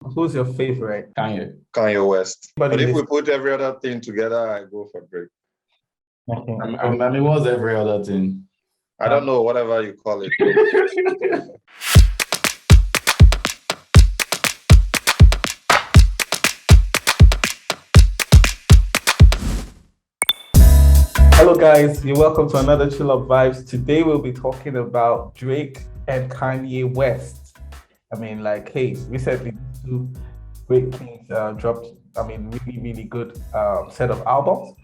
Who's your favorite? Kanye. Kanye West. But if we Listen. put every other thing together, I go for Drake. Okay. I mean, what's every other thing? I don't know, whatever you call it. Hello guys, you're welcome to another Chill Up Vibes. Today we'll be talking about Drake and Kanye West. Hey, recently two great kings dropped, really good set of albums.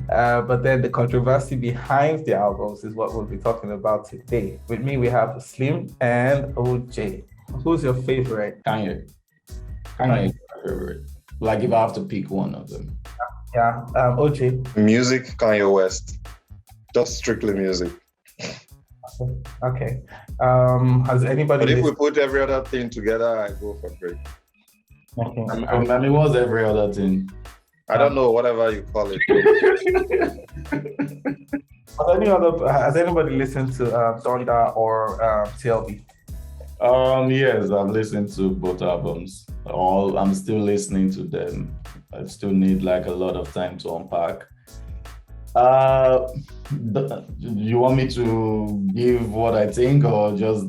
But then the controversy behind the albums is what we'll be talking about today. With me, we have Slim and OJ. Who's your favorite? Kanye. Kanye is my favorite. Like if I have to pick one of them. Yeah, OJ. Music, Kanye West. Just strictly music. Okay. Has anybody? But if we put every other thing together, I go for Drake. Okay. I mean, what's every other thing? I don't know, whatever you call it. Has anybody listened to Donda or CLB? Yes, I've listened to both albums. I'm still listening to them. I still need like a lot of time to unpack. You want me to give what I think or just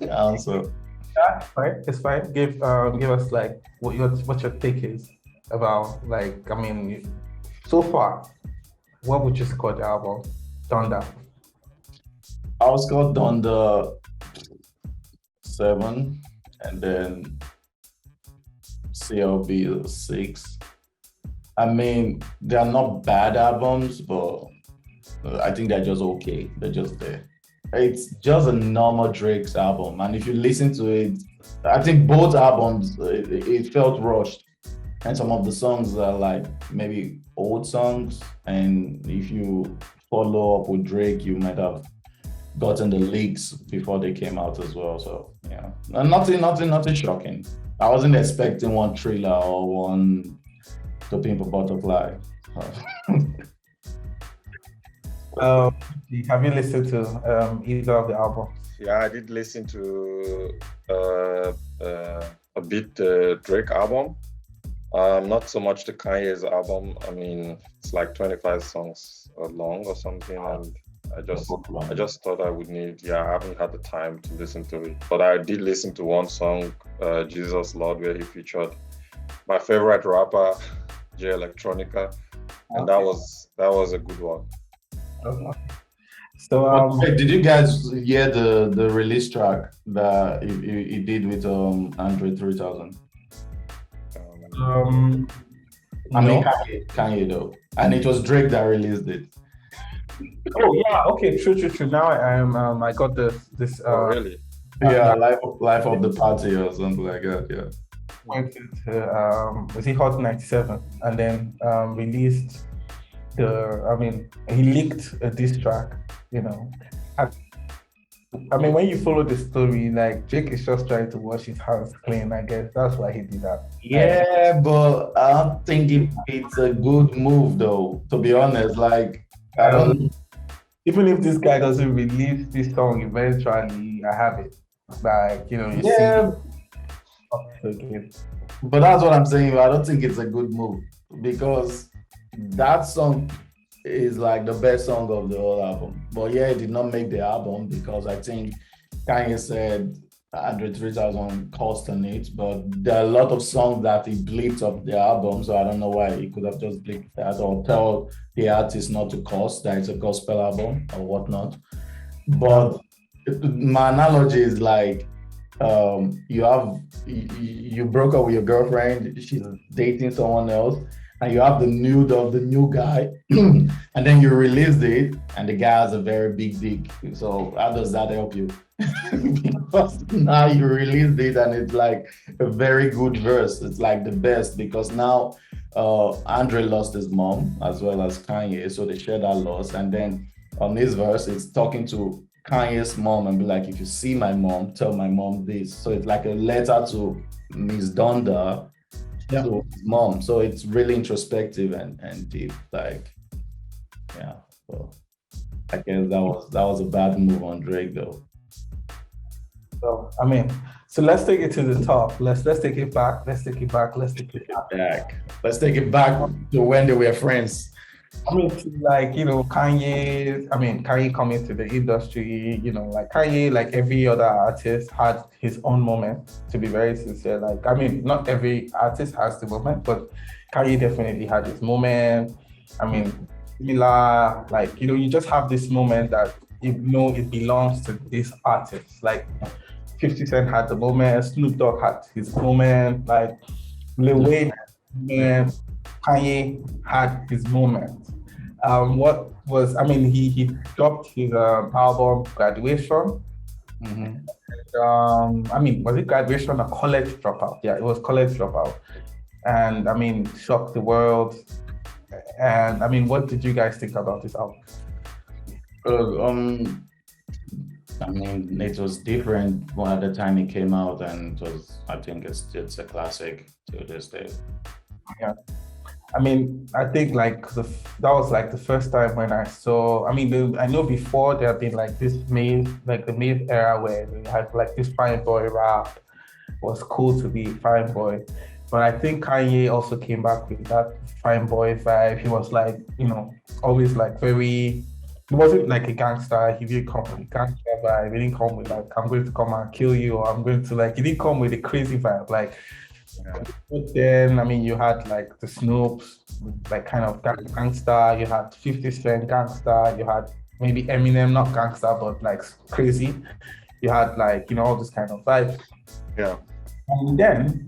answer? Yeah, fine. It's fine. Give us like what your take is about so far. What would you score the album? Donda. I was called Donda 7 and then CLB 6. I mean, they're not bad albums, but I think they're just okay. They're just there. It's just a normal Drake's album. And if you listen to it, I think both albums, it felt rushed. And some of the songs are like maybe old songs. And if you follow up with Drake, you might have gotten the leaks before they came out as well. So yeah, nothing shocking. I wasn't expecting one Thriller or one To Pimp a Butterfly. Have you listened to either of the albums? Yeah, I did listen to a bit Drake album. Not so much the Kanye's album. I mean, it's like 25 songs long or something, and I just thought I would need. I haven't had the time to listen to it, but I did listen to one song, Jesus Lord, where he featured my favorite rapper, J Electronica, and that was a good one. Okay. So did you guys hear the release track that he did with Andre 3000? I mean, Kanye though, and it was Drake that released it. Oh yeah, okay, true. Now I got this. Oh really? Yeah, life of the party or something like that. Yeah. Went to was he Hot 97 and then released he leaked a diss track. When you follow the story, like Jake is just trying to wash his hands clean. I guess that's why he did that. Yeah, but I don't think it's a good move though. To be honest, like I don't. Even if this guy doesn't release this song eventually, I have it. Yeah. See. But that's what I'm saying. I don't think it's a good move because that song is like the best song of the whole album. But yeah, it did not make the album because I think Kanye said Andre 3000 cost on it, but there are a lot of songs that he bleeped up the album, so I don't know why he could have just bleeped that or tell the artist not to cost that it's a gospel album or whatnot. But my analogy is like you broke up with your girlfriend, she's dating someone else, and you have the nude of the new guy, and then you released it, and the guy has a very big dick. So how does that help you? Because now you released it, and it's like a very good verse. It's like the best because now Andre lost his mom as well as Kanye, so they share that loss. And then on this verse, it's talking to Kanye's mom and be like, if you see my mom, tell my mom this. So it's like a letter to Miss Donda to his mom. So it's really introspective and deep. Like, yeah. So I guess that was a bad move on Drake though. So I mean, so let's take it to the top. Let's take it back. Let's take it back. Let's take it back. Back. Let's take it back to when they were friends. I mean, to like, Kanye, I mean, Kanye coming to the industry, like Kanye, like every other artist, had his own moment, to be very sincere. Like, I mean, not every artist has the moment, but Kanye definitely had his moment. I mean, similar, like, you just have this moment that it belongs to this artist. Like, 50 Cent had the moment, Snoop Dogg had his moment, like, Lil Wayne had his moment, Kanye had his moment. I mean, he dropped his album Graduation. Mhm. I mean, was it Graduation or College Dropout? Yeah, it was College Dropout. And I mean, shocked the world. And I mean, what did you guys think about this album? Uh, um, I mean, it was different one at the time it came out, and I think it's a classic to this day. Yeah. I mean, I think like that was like the first time when I saw. I mean, I know before there had been like this like the Maeve era where they had like this fine boy rap was cool to be fine boy, but I think Kanye also came back with that fine boy vibe. He was like, always like very. He wasn't like a gangster. He didn't come with a gangster vibe. He didn't come with like I'm going to come and kill you or I'm going to like. He didn't come with a crazy vibe like. Yeah. But then, I mean, you had like the Snoops, like kind of gangster. You had 50 Cent gangster. You had maybe Eminem, not gangster, but like crazy. You had like, all this kind of vibe. Yeah. And then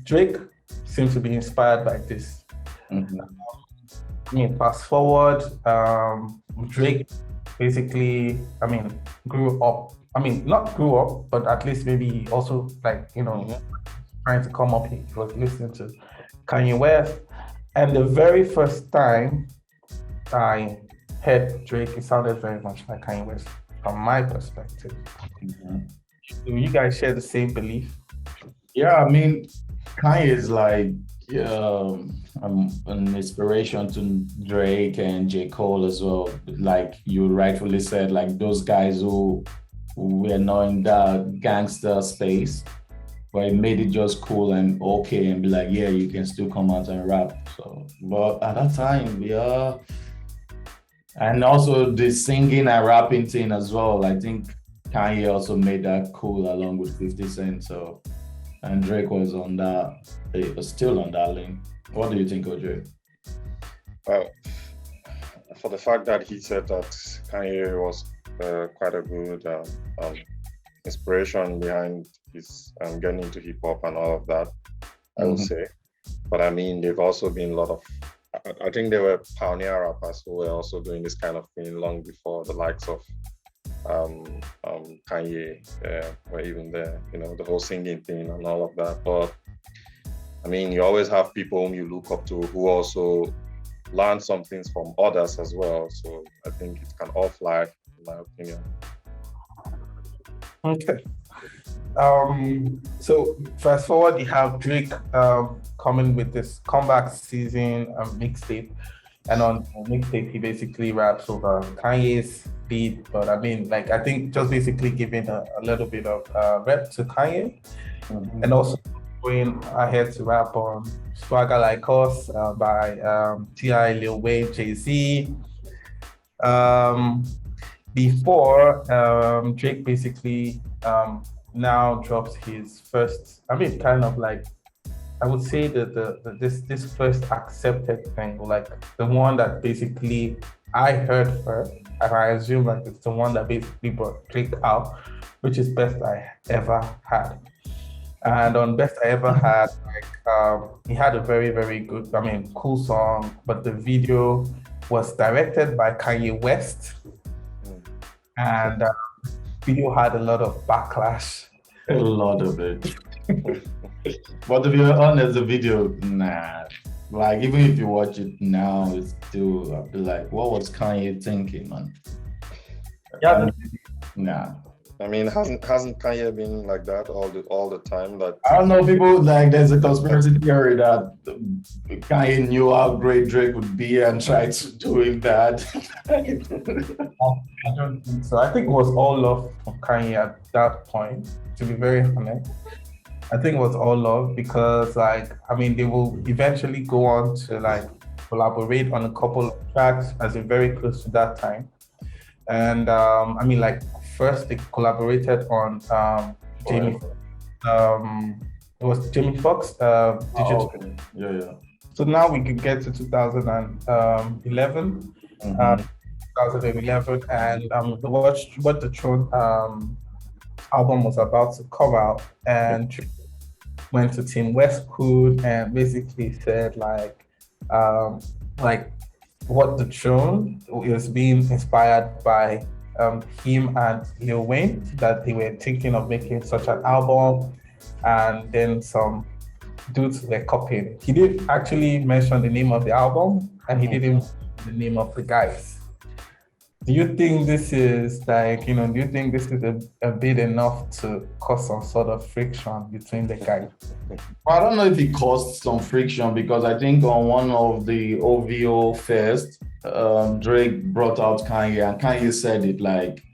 Drake seems to be inspired by this. Mhm. I mean, fast forward, Drake basically, I mean, grew up. I mean, not grew up, but at least maybe he also like, trying to come up, he was listening to Kanye West. And the very first time I heard Drake, it sounded very much like Kanye West from my perspective. Mhm. Do you guys share the same belief? Yeah, I mean, Kanye is like an inspiration to Drake and J. Cole as well. Like you rightfully said, like those guys who were not in that gangster space, but it made it just cool and okay and be like, yeah, you can still come out and rap. So, but at that time, yeah, and also the singing and rapping thing as well. I think Kanye also made that cool along with 50 Cent. So, and Drake was on that, he was still on that lane. What do you think, OJ? Well, for the fact that he said that Kanye was quite a good inspiration behind his getting into hip hop and all of that, I will say. But I mean, they've also been a lot of. I think they were pioneer rappers who were also doing this kind of thing long before the likes of Kanye were even there. The whole singing thing and all of that. But I mean, you always have people whom you look up to who also learn some things from others as well. So I think it can all fly, in my opinion. Okay. So fast forward, you have Drake coming with this comeback season mixtape, and on mixtape he basically raps over Kanye's beat. But I mean, like I think just basically giving a little bit of rep to Kanye, and also going ahead to rap on Swagger Like Us by T.I., Lil Wayne, Jay-Z. Before Drake basically now drops his first, I mean, kind of like I would say that this first accepted thing, like the one that basically I heard first, and I assume like it's the one that basically brought Drake out, which is Best I Ever Had. And on Best I Ever Had, like he had a very, very good, I mean, cool song, but the video was directed by Kanye West, and video had a lot of backlash. A lot of it. But to be honest, the video, nah. Like even if you watch it now, it's still I'll be like, what was Kanye thinking, man? Yeah, Nah. I mean, hasn't Kanye been like that all the time? That I don't know. People like there's a conspiracy theory that Kanye knew how great Drake would be and tried to do him bad. I don't think so. I think it was all love from Kanye at that point, to be very honest. I think it was all love because, like, I mean, they will eventually go on to like collaborate on a couple of tracks as in very close to that time. And I mean, like, first they collaborated on Jamie, it was Jamie Foxx, Digital. Okay. Yeah. So now we can get to 2011. Mhm. 2011, and what the Throne album was about to come out, and went to Team Westwood and basically said like what the Throne is being inspired by him and Lil Wayne, that they were thinking of making such an album, and then some dudes were copying. He did actually mention the name of the album, and he didn't mention the name of the guys. Do you think this is like, do you think this is a bit enough to cause some sort of friction between the guys? I don't know if it caused some friction because I think on one of the OVO fest, Drake brought out Kanye, and Kanye said it like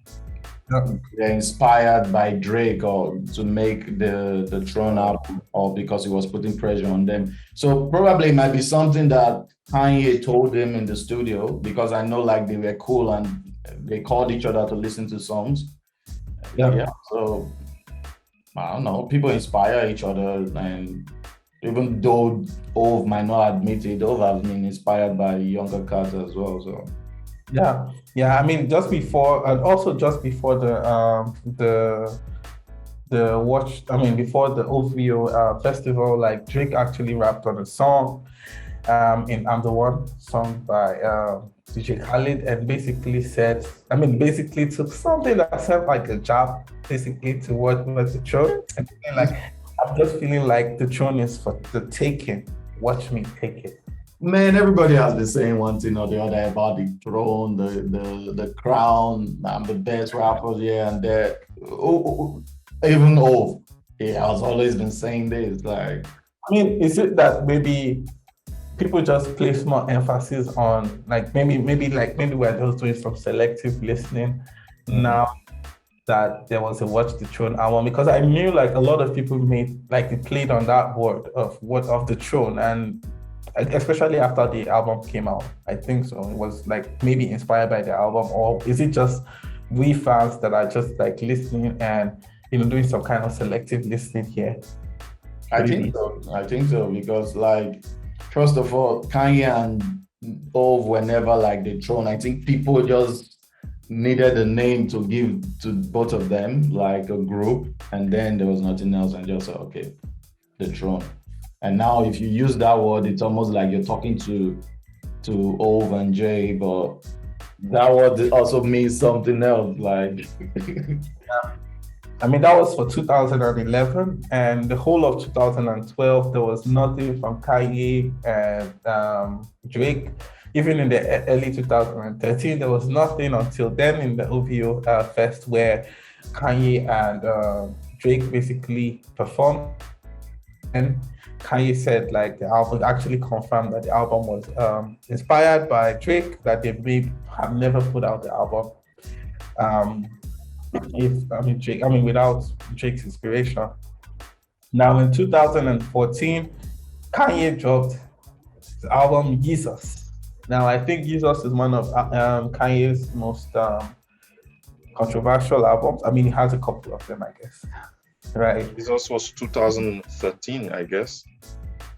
they're inspired by Drake or to make the Throne album, or because he was putting pressure on them. So probably it might be something that Kanye told him in the studio, because I know like they were cool and they called each other to listen to songs. Yeah. So I don't know. People inspire each other, and even though Ove might not admit it, Ove has been inspired by younger cats as well. So yeah. I mean, just before, and also just before the watch. I mean, before the OVO festival, like Drake actually rapped on a song, in I'm the One, song by DJ Khaled, and basically said, I mean, basically took something that sounded like a jab, basically to what was the Throne, and like, I'm just feeling like the Throne is for the taking. Watch me take it. man, everybody has been saying one thing or the other about the Throne, the crown. I'm the best rapper here and there. Even Ove, he has always been saying this. Like, I mean, is it that maybe people just place more emphasis on, like, maybe we're just doing some selective listening now that there was a Watch the Throne album? Because I knew like a lot of people made, like, they played on that word of the Throne, and especially after the album came out. I think so. It was like maybe inspired by the album, or is it just we fans that are just like listening and doing some kind of selective listening here? I think so because, like, first of all, Kanye and Ove were never like the Throne. I think people just needed a name to give to both of them, like a group, and then there was nothing else, and just okay, the Throne. And now if you use that word, it's almost like you're talking to Ove and Jay, but that word also means something else. Like, I mean, that was for 2011, and the whole of 2012, there was nothing from Kanye and Drake. Even in the early 2013, there was nothing until then in the OVO Fest, where Kanye and Drake basically performed. And Kanye said, like, the album actually confirmed that the album was inspired by Drake, that they may have never put out the album. Without Drake's inspiration. Now in 2014, Kanye dropped the album Jesus. Now I think Jesus is one of Kanye's most controversial albums. I mean, he has a couple of them, I guess. Right. Jesus was 2013, I guess.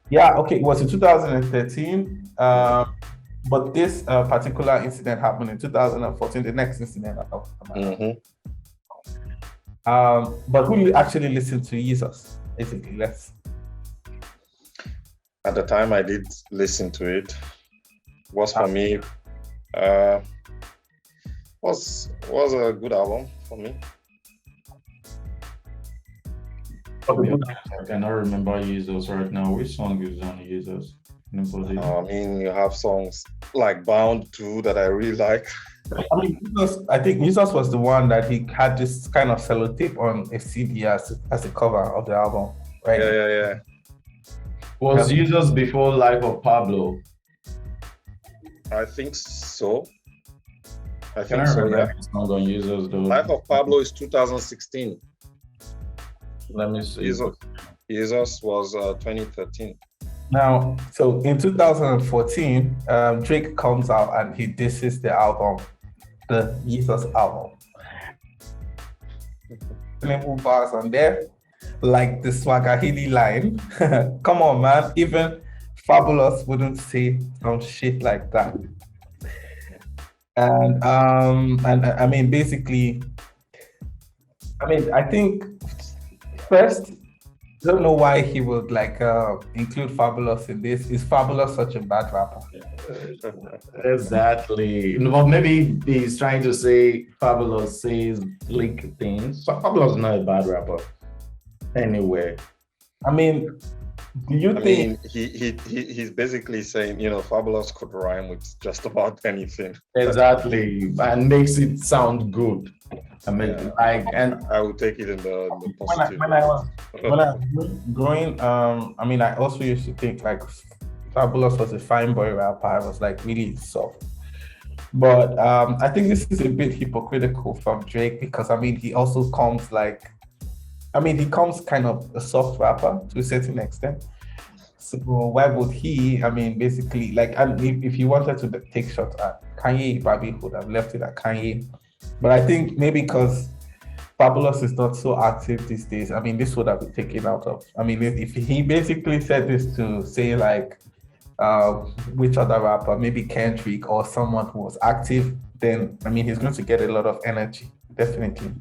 Yeah, okay, it was in 2013. But this particular incident happened in 2014, the next incident happened. But who actually listened to Jesus? Basically, At the time, I did listen to it. Was for me, was a good album for me. I cannot remember Jesus right now. Which song is on Jesus? I mean, you have songs like Bound 2 that I really like. I mean, I think Jesus was the one that he had this kind of sellotape on a CD as a cover of the album, right? Yeah. Was Jesus before Life of Pablo? I think so. I Can I think so, remember yeah. any song on Jesus though? Life of Pablo is 2016. Let me see. Jesus was 2013. Now, so in 2014, Drake comes out and he disses the album, the Jesus album. Many bars on there, like the Swagahili line. Come on, man. Even Fabulous wouldn't say some shit like that. And I mean, basically, I think first, I don't know why he would like include Fabulous in this. Is Fabulous such a bad rapper? Exactly. Well, maybe he's trying to say Fabulous says slick things. Fabulous is not a bad rapper. Anyway. I mean, do you think? He's basically saying, Fabulous could rhyme with just about anything. Exactly, and makes it sound good. I mean, and I would take it in the positive. When I was growing, I also used to think like Fabulous was a fine boy rapper. I was like really soft. But I think this is a bit hypocritical from Drake because he also comes he comes kind of a soft rapper to a certain extent. So why would he? Basically, if he wanted to take shots at Kanye, he probably would have left it at Kanye. But I think maybe because Fabulous is not so active these days, this would have been taken out of. If he basically said this to say which other rapper, maybe Kendrick or someone who was active, then he's going to get a lot of energy, definitely.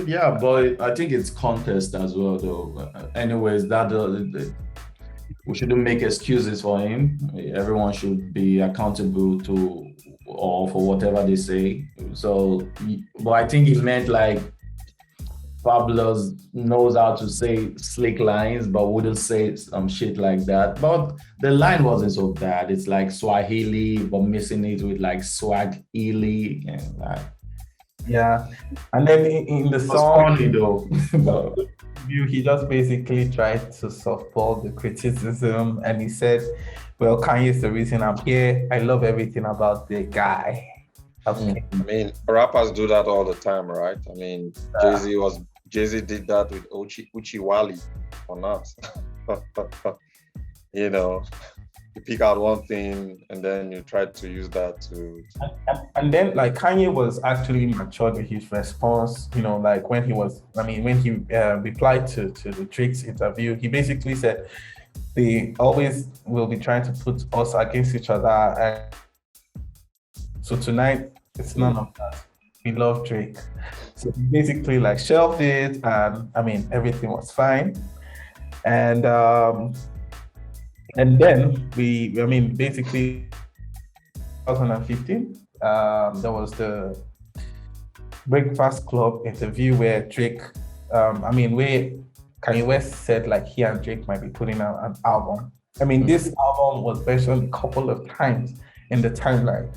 Yeah, but I think it's contest as well, though. Anyways, we shouldn't make excuses for him. Everyone should be accountable to or for whatever they say. So, but I think he meant like Fabulous knows how to say slick lines, but wouldn't say some shit like that. But the line wasn't so bad. It's like Swahili, but missing it with like swag-ily and like. Yeah, and then in the song, funny though. he just basically tried to softball the criticism, and he said, "Well, Kanye is the reason I'm here. I love everything about the guy." Okay. Rappers do that all the time, right? Jay-Z did that with Uchi Wally or not. You pick out one thing and then you try to use that to. And then Kanye was actually matured with his response. When he was, when he replied to the Drake's interview, he basically said they always will be trying to put us against each other. And so tonight it's none of that. We love Drake. So he basically shelved it, and everything was fine. And then basically 2015, there was the Breakfast Club interview where Drake, where Kanye West said he and Drake might be putting out an album. This album was mentioned a couple of times in the timeline.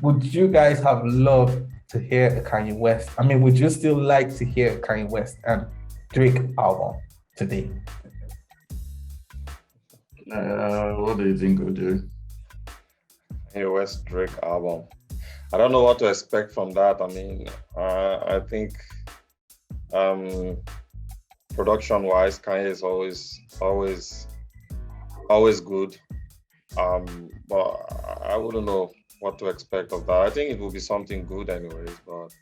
Would you guys have loved to hear a Kanye West? Would you still like to hear a Kanye West and Drake album today? What do you think we'll do? Kanye West Drake album. I don't know what to expect from that. I think production-wise, Kanye is always good. But I wouldn't know what to expect of that. I think it will be something good anyways, but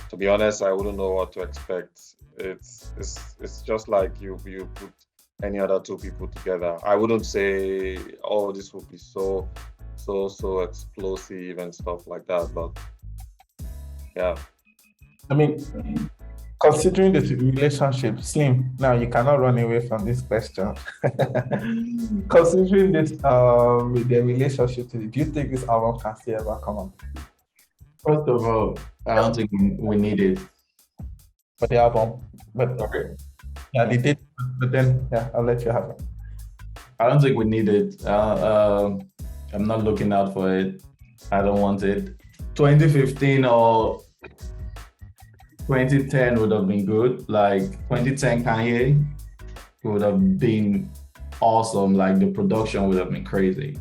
to be honest, I wouldn't know what to expect. It's just like you put any other two people together. I wouldn't say, oh, this would be so explosive and stuff like that, but yeah. Considering the relationship, Slim, now you cannot run away from this question. Considering this with the relationship, do you think this album can still ever come out? First of all, I don't think we need it. For the album, but okay. Yeah, they did, but then I'll let you have it. I don't think we need it. I'm not looking out for it. I don't want it. 2015 or 2010 would have been good. Like 2010 Kanye would have been awesome. Like the production would have been crazy.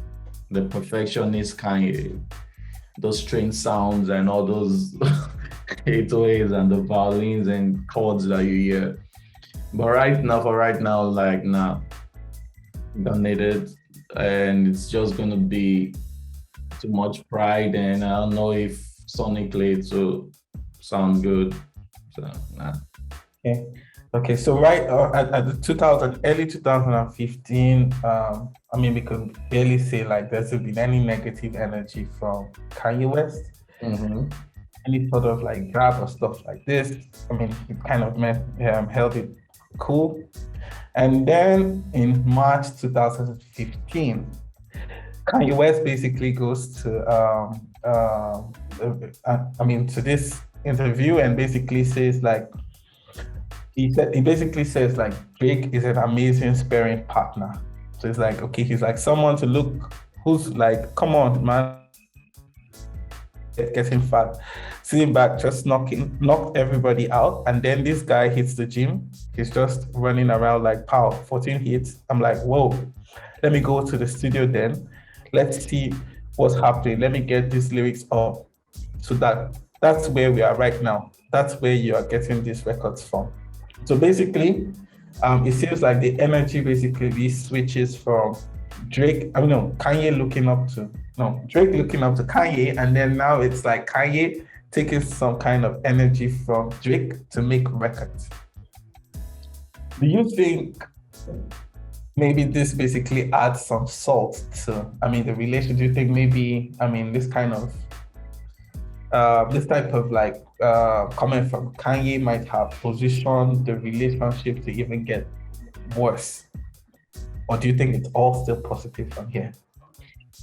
The perfectionist Kanye, those strange sounds and all those 808s and the violins and chords that you hear. But for right now, like nah, don't need it. And it's just gonna be too much pride, and I don't know if sonically it will sound good. So nah. Okay. Okay, so right at the 2000, early 2015, I mean, we could barely say like there's been any negative energy from Kanye West, Mhm. any sort of like grab or stuff like this. I mean, he kind of held it cool. And then in March 2015, Kanye West basically goes to, I mean, to this interview and basically says like, he basically says like Drake is an amazing sparring partner. So it's like, okay, he's like someone to look who's like, come on, man, getting fat, sitting back, just knocked everybody out. And then this guy hits the gym. He's just running around like pow, 14 hits. I'm like, whoa, let me go to the studio then. Let's see what's happening. Let me get these lyrics up. So that's where we are right now. That's where you are getting these records from. So basically, it seems like the energy basically switches from Drake, Kanye looking up to, no, Drake looking up to Kanye, and then now it's like Kanye taking some kind of energy from Drake to make records. Do you think maybe this basically adds some salt to, the relation? Do you think maybe, this kind of, this type of like comment from Kanye might have positioned the relationship to even get worse? Or do you think it's all still positive from here?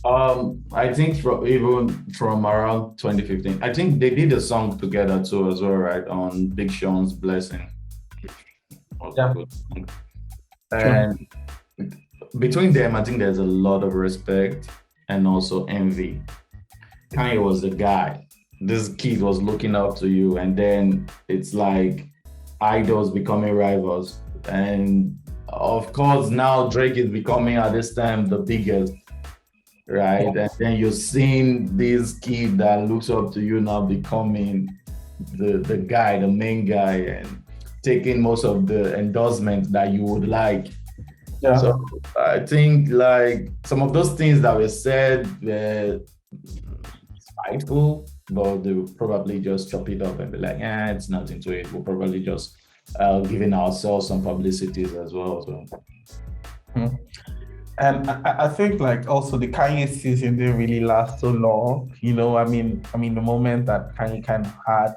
I think even from around 2015, I think they did a song together too as well, right? On Big Sean's Blessing. Yeah. And between them, I think there's a lot of respect and also envy. Kanye was the guy. This kid was looking up to you, and then it's like idols becoming rivals. And of course, now Drake is becoming at this time the biggest, right? And then you're seeing this kid that looks up to you now becoming the guy, the main guy, and taking most of the endorsements that you would like. Yeah. So I think like some of those things that were said were spiteful, but they will probably just chop it up and be like, it's nothing to it. We'll probably just giving ourselves some publicities as well. So. Mm-hmm. And I think like also the Kanye season didn't really last so long. The moment that Kanye kind of had,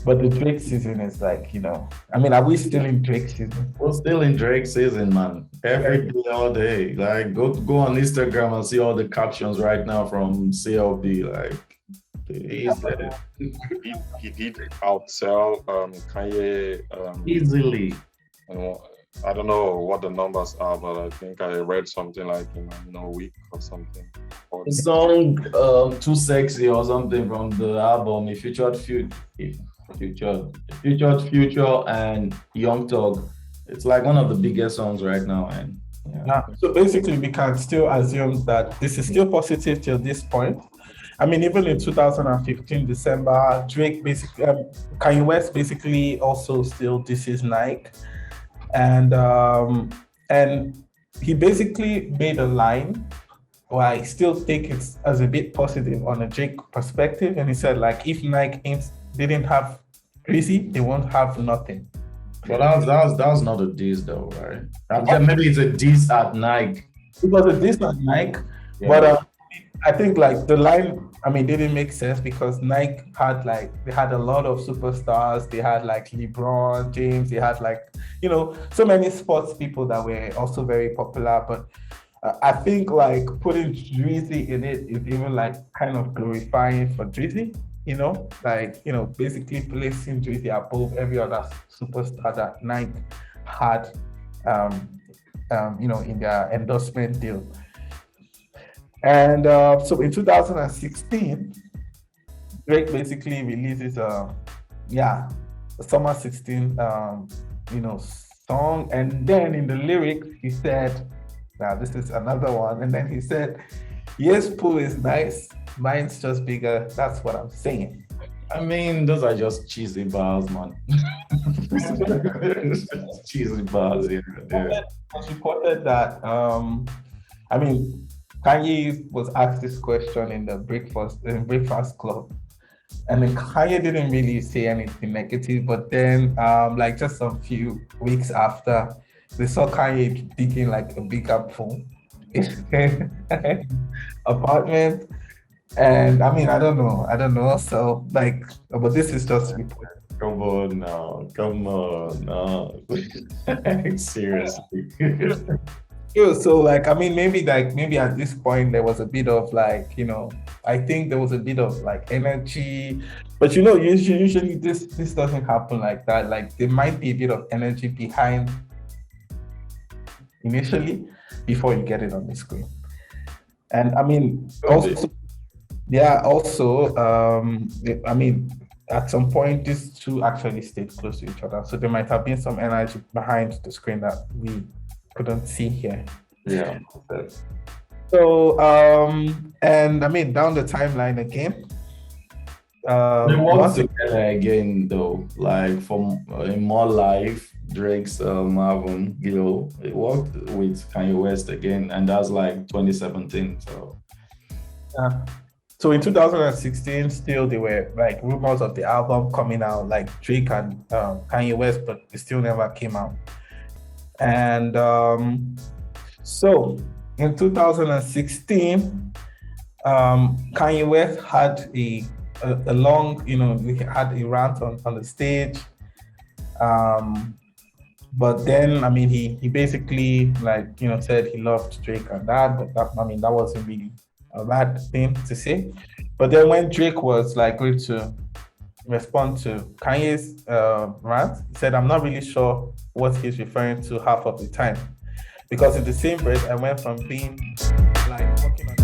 but the Drake season is like, are we still in Drake season? We're still in Drake season, man. Every day, all day. Like go on Instagram and see all the captions right now from CLB. Like he did outsell Kanye easily. I don't know what the numbers are, but I think I read something like in a week or something. The song "Too Sexy" or something from the album. It featured Future and Young Thug. It's like one of the biggest songs right now, and yeah. So basically, we can still assume that this is still positive till this point. Even in 2015 December, Drake basically, Kanye West basically also still disses Nike. And he basically made a line where I still take it as a bit positive on a Drake perspective. And he said, like, if Nike didn't have Greasy, they won't have nothing. But that was not a diss though, right? Maybe it's a diss at Nike. It was a diss at Nike, yeah. But I think like the line, didn't make sense because Nike had they had a lot of superstars. They had like LeBron James. They had like, so many sports people that were also very popular. But I think like putting Drizzy in it is even like kind of glorifying for Drizzy, basically placing Drizzy above every other superstar that Nike had in their endorsement deal. And so in 2016, Drake basically releases a summer 16 song, and then in the lyrics he said, now this is another one, and then he said, yes, pool is nice, mine's just bigger, that's what I'm saying. I mean, those are just cheesy bars, man. Cheesy bars here. It was reported that Kanye was asked this question in the Breakfast Club, and then Kanye didn't really say anything negative. But then, like just a few weeks after, they saw Kanye digging like a bigger pool in his apartment, and I don't know. So like, but this is just reported. Come on now. Seriously. Yeah, so like maybe at this point there was a bit of like, I think there was a bit of like energy, but usually this doesn't happen like that. Like there might be a bit of energy behind initially before you get it on the screen. And at some point these two actually stayed close to each other, so there might have been some energy behind the screen that we couldn't see here. Yeah. So and down the timeline again. They worked together again though, like for in more life, Drake's album Glow. It worked with Kanye West again, and that's like 2017. So in 2016, still there were like rumors of the album coming out, like Drake and Kanye West, but it still never came out. And so in 2016, Kanye West had a long, we had a rant on the stage. But then, he basically said he loved Drake and that, but that wasn't really a bad thing to say. But then when Drake was like going to respond to Kanye's rant, he said, I'm not really sure what he's referring to half of the time. Because in the same breath, I went from being like working on